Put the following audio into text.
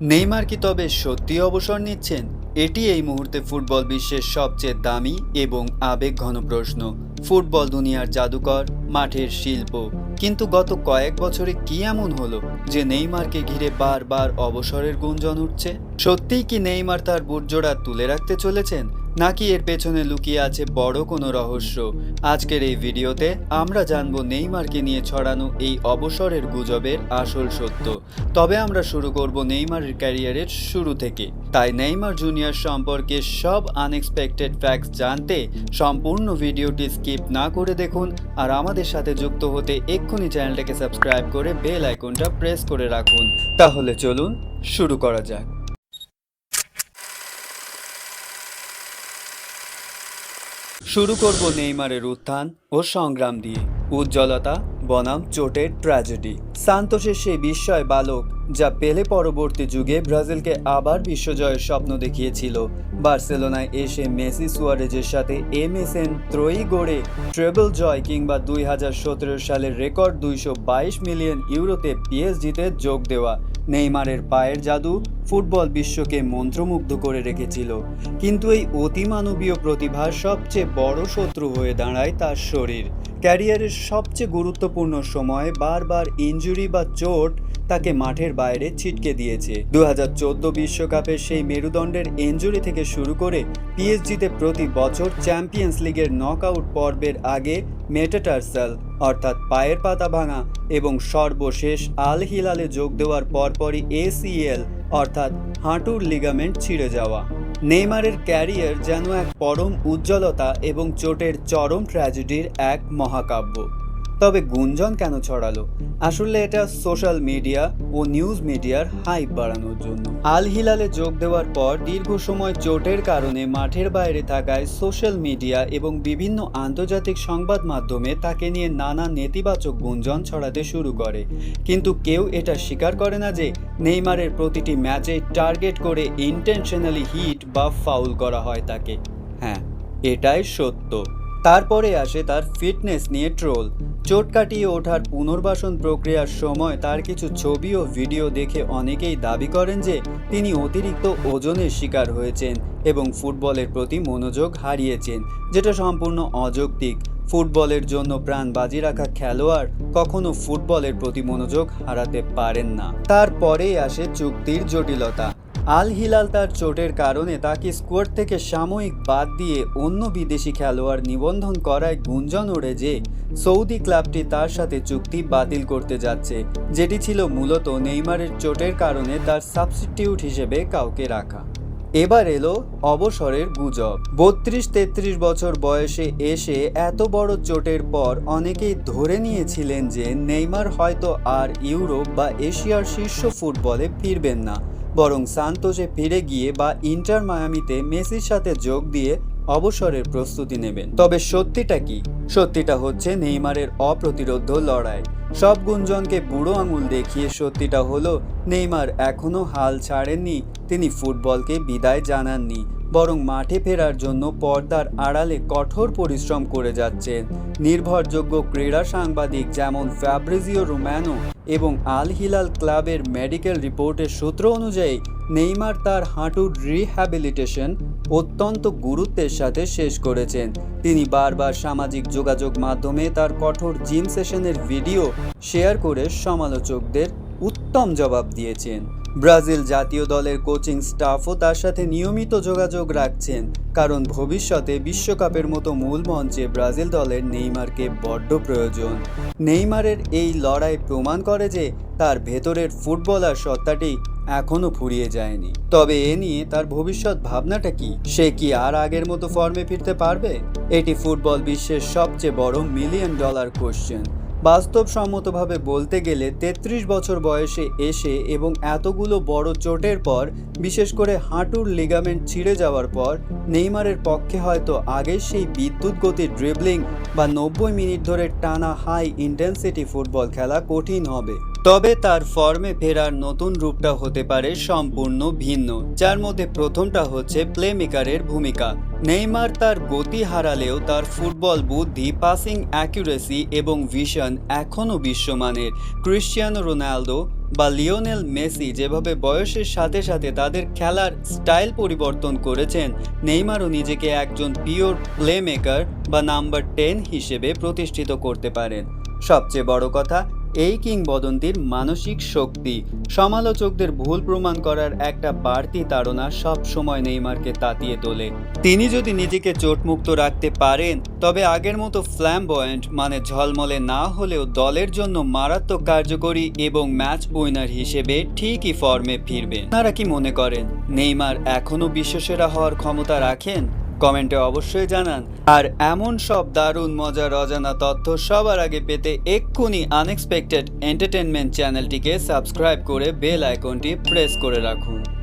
Neymar কি তবে সত্যি অবসর নিচ্ছেন? এটি এই মুহূর্তে ফুটবল বিশ্বের সবচেয়ে দামি এবং আবেগঘন প্রশ্ন। ফুটবল দুনিয়ার জাদুকর, মাঠের শিল্প। কিন্তু গত কয়েক বছরে কি এমন হলো যে নেইমারকে ঘিরে বারবার অবসরের গুঞ্জন উঠছে? সত্যিই কি নেইমার তার বুটজোড়া তুলে রাখতে চলেছেন, নাকি এর পেছনে লুকিয়ে আছে বড় কোনো রহস্য? আজকের এই ভিডিওতে আমরা জানবো নেইমারকে নিয়ে ছড়ানো এই অবসরের গুজবের আসল সত্য। তবে আমরা শুরু করব নেইমারের ক্যারিয়ারের শুরু থেকে। তাই নেইমার জুনিয়র সম্পর্কে সব আনএক্সপেক্টেড ফ্যাক্টস জানতে সম্পূর্ণ ভিডিওটি স্কিপ না করে দেখুন। আর আমাদের সাথে যুক্ত হতে এক্ষুনি চ্যানেলটাকে সাবস্ক্রাইব করে বেল আইকনটা প্রেস করে রাখুন। তাহলে চলুন শুরু করা যাক। শুরু করব নেইমারের উত্থান ও সংগ্রাম দিয়ে। উজ্জ্বলতা বনাম চোটের ট্র্যাজেডি। সান্তোসের সেই বিস্ময় বালক যা পেলে পরবর্তী যুগে ব্রাজিলকে আবার বিশ্বজয়ের স্বপ্ন দেখিয়েছিল। বার্সেলোনায় এসে মেসি সুয়ারেজের সাথে এমএসএন ত্রয়ী গড়ে ট্রেবল জয়, কিংবা 2017 সালের রেকর্ড 222 মিলিয়ন ইউরোতে পিএসজিতে যোগ দেওয়া। নেইমারের পায়ের জাদু ফুটবল বিশ্বকে মন্ত্রমুগ্ধ করে রেখেছিল। কিন্তু এই অতিমানবীয় প্রতিভার সবচেয়ে বড় শত্রু হয়ে দাঁড়ায় তার শরীর। ক্যারিয়ারের সবচেয়ে গুরুত্বপূর্ণ সময়ে বারবার ইনজুরি বা চোট তাকে মাঠের বাইরে ছিটকে দিয়েছে। 2014 বিশ্বকাপের সেই মেরুদণ্ডের ইনজুরি থেকে শুরু করে পিএসজিতে প্রতি বছর চ্যাম্পিয়ন্স লিগের নকআউট পর্বের আগে মেটাটার্সাল অর্থাৎ পায়ের পাতা ভাঙা এবং সর্বশেষ আল হিলালে যোগ দেওয়ার পরপরই এসিএল অর্থাৎ হাঁটুর লিগামেন্ট ছিঁড়ে যাওয়া। নেইমারের ক্যারিয়ার যেন এক পরম উজ্জ্বলতা এবং চোটের চরম ট্র্যাজেডির এক মহাকাব্য। তবে গুঞ্জন কেন ছড়ালো? আসলে এটা সোশ্যাল মিডিয়া ও নিউজ মিডিয়ার হাইপ বাড়ানোর জন্য। আল হিলালে যোগ দেওয়ার পর দীর্ঘ সময় চোটের কারণে মাঠের বাইরে থাকায় সোশ্যাল মিডিয়া এবং বিভিন্ন আন্তর্জাতিক সংবাদ মাধ্যমে তাকে নিয়ে নানা নেতিবাচক গুঞ্জন ছড়াতে শুরু করে। কিন্তু কেউ এটা স্বীকার করে না যে নেইমারের প্রতিটি ম্যাচে টার্গেট করে ইন্টেনশনালি হিট বা ফাউল করা হয় তাকে। হ্যাঁ, এটাই সত্য। তারপরে আসে তার ফিটনেস নিয়ে ট্রোল। চোট কাটিয়ে ওঠার পুনর্বাসন প্রক্রিয়ার সময় তার কিছু ছবি ও ভিডিও দেখে অনেকেই দাবি করেন যে তিনি অতিরিক্ত ওজনের শিকার হয়েছেন এবং ফুটবলের প্রতি মনোযোগ হারিয়েছেন, যেটা সম্পূর্ণ অযৌক্তিক। ফুটবলের জন্য প্রাণ বাজি রাখা খেলোয়াড় কখনো ফুটবলের প্রতি মনোযোগ হারাতে পারেন না। তারপরেই আসে চুক্তির জটিলতা। আল হিলাল তার চোটের কারণে তাকে স্কোয়াড থেকে সাময়িক বাদ দিয়ে অন্য বিদেশি খেলোয়াড় নিবন্ধন করায় গুঞ্জন ওড়ে যে সৌদি ক্লাবটি তার সাথে চুক্তি বাতিল করতে যাচ্ছে, যেটি ছিল মূলত নেইমারের চোটের কারণে তার সাবস্টিটিউট হিসেবে কাউকে রাখা। এবার এলো অবসরের গুজব। 32-33 বছর বয়সে এসে এত বড় চোটের পর অনেকেই ধরে নিয়েছিলেন যে নেইমার হয়তো আর ইউরোপ বা এশিয়ার শীর্ষ ফুটবলে ফিরবেন না, বরং সান্তোসে ফিরে গিয়ে বা ইন্টার মায়ামিতে মেসির সাথে যোগ দিয়ে অবসরের প্রস্তুতি নেবেন। তবে সত্যিটা কি? সত্যিটা হচ্ছে নেইমারের অপ্রতিরোধ্য লড়াই। সব গুঞ্জনকে বুড়ো আঙুল দেখিয়ে সত্যিটা হলো নেইমার এখনো হাল ছাড়েননি। তিনি ফুটবলকে বিদায় জানাননি, বরং মাঠে ফেরার জন্য পর্দার আড়ালে কঠোর পরিশ্রম করে যাচ্ছেন। নির্ভরযোগ্য ক্রীড়া সাংবাদিক যেমন ফ্যাব্রিজিও রোম্যানো এবং আল হিলাল ক্লাবের মেডিকেল রিপোর্টের সূত্র অনুযায়ী নেইমার তার হাঁটুর রিহ্যাবিলিটেশন অত্যন্ত গুরুত্বের সাথে শেষ করেছেন। তিনি বারবার সামাজিক যোগাযোগ মাধ্যমে তার কঠোর জিম সেশনের ভিডিও শেয়ার করে সমালোচকদের উত্তম জবাব দিয়েছেন। ব্রাজিল জাতীয় দলের কোচিং স্টাফও তার সাথে নিয়মিত যোগাযোগ রাখছেন, কারণ ভবিষ্যতে বিশ্বকাপের মতো মূল মঞ্চে ব্রাজিল দলের নেইমারকে বড্ড প্রয়োজন। নেইমারের এই লড়াই প্রমাণ করে যে তার ভেতরের ফুটবলার সত্তাটি এখনো ফুরিয়ে যায়নি। তবে এ নিয়ে তার ভবিষ্যৎ ভাবনাটা কি? সে কি আর আগের মতো ফর্মে ফিরতে পারবে? এটি ফুটবল বিশ্বের সবচেয়ে বড় $1,000,000 কোশ্চেন। বাস্তবসম্মতভাবে বলতে গেলে 33 বছর বয়সে এসে এবং এতগুলো বড় চোটের পর, বিশেষ করে হাঁটুর লিগামেন্ট ছিঁড়ে যাওয়ার পর, নেইমারের পক্ষে হয়তো আগের সেই বিদ্যুৎ গতির ড্রিবলিং বা 90 মিনিট ধরে টানা হাই ইন্টেন্সিটি ফুটবল খেলা কঠিন হবে। তবে তার ফর্মে ফেরার নতুন রূপটা হতে পারে সম্পূর্ণ ভিন্ন, যার মধ্যে প্রথমটা হচ্ছে প্লেমেকারের ভূমিকা। নেইমার তার গতি হারালেও তার ফুটবল বুদ্ধি, পাসিং অ্যাকুরেসি এবং ভিশন এখনও বিশ্বমানের। ক্রিশ্চিয়ানো রোনালদো বা লিওনেল মেসি যেভাবে বয়সের সাথে সাথে তাদের খেলার স্টাইল পরিবর্তন করেছেন, নেইমারও নিজেকে একজন পিওর প্লেমেকার বা নাম্বার 10 হিসেবে প্রতিষ্ঠিত করতে পারেন। সবচেয়ে বড় কথা, এই কিংবদন্তির মানসিক শক্তি সমালোচকদের ভুল প্রমাণ করার একটা বাড়তি তাড়না সব সময় নেইমারকে তাতিয়ে তোলে। তিনি যদি নিজেকে চোটমুক্ত রাখতে পারেন, তবে আগের মতো ফ্ল্যামবয়েন্ট মানে ঝলমলে না হলেও দলের জন্য মারাত্মক কার্যকরী এবং ম্যাচ উইনার হিসেবে ঠিকই ফর্মে ফিরবেন। আপনারা কি মনে করেন নেইমার এখনো বিশ্বসেরা হওয়ার ক্ষমতা রাখেন? কমেন্টে অবশ্যই জানান। আর এমন সব দারুণ মজার অজানা তথ্য সবার আগে পেতে এক্ষুনি আনএক্সপেক্টেড এন্টারটেনমেন্ট চ্যানেলটিকে সাবস্ক্রাইব করে বেল আইকনটি প্রেস করে রাখুন।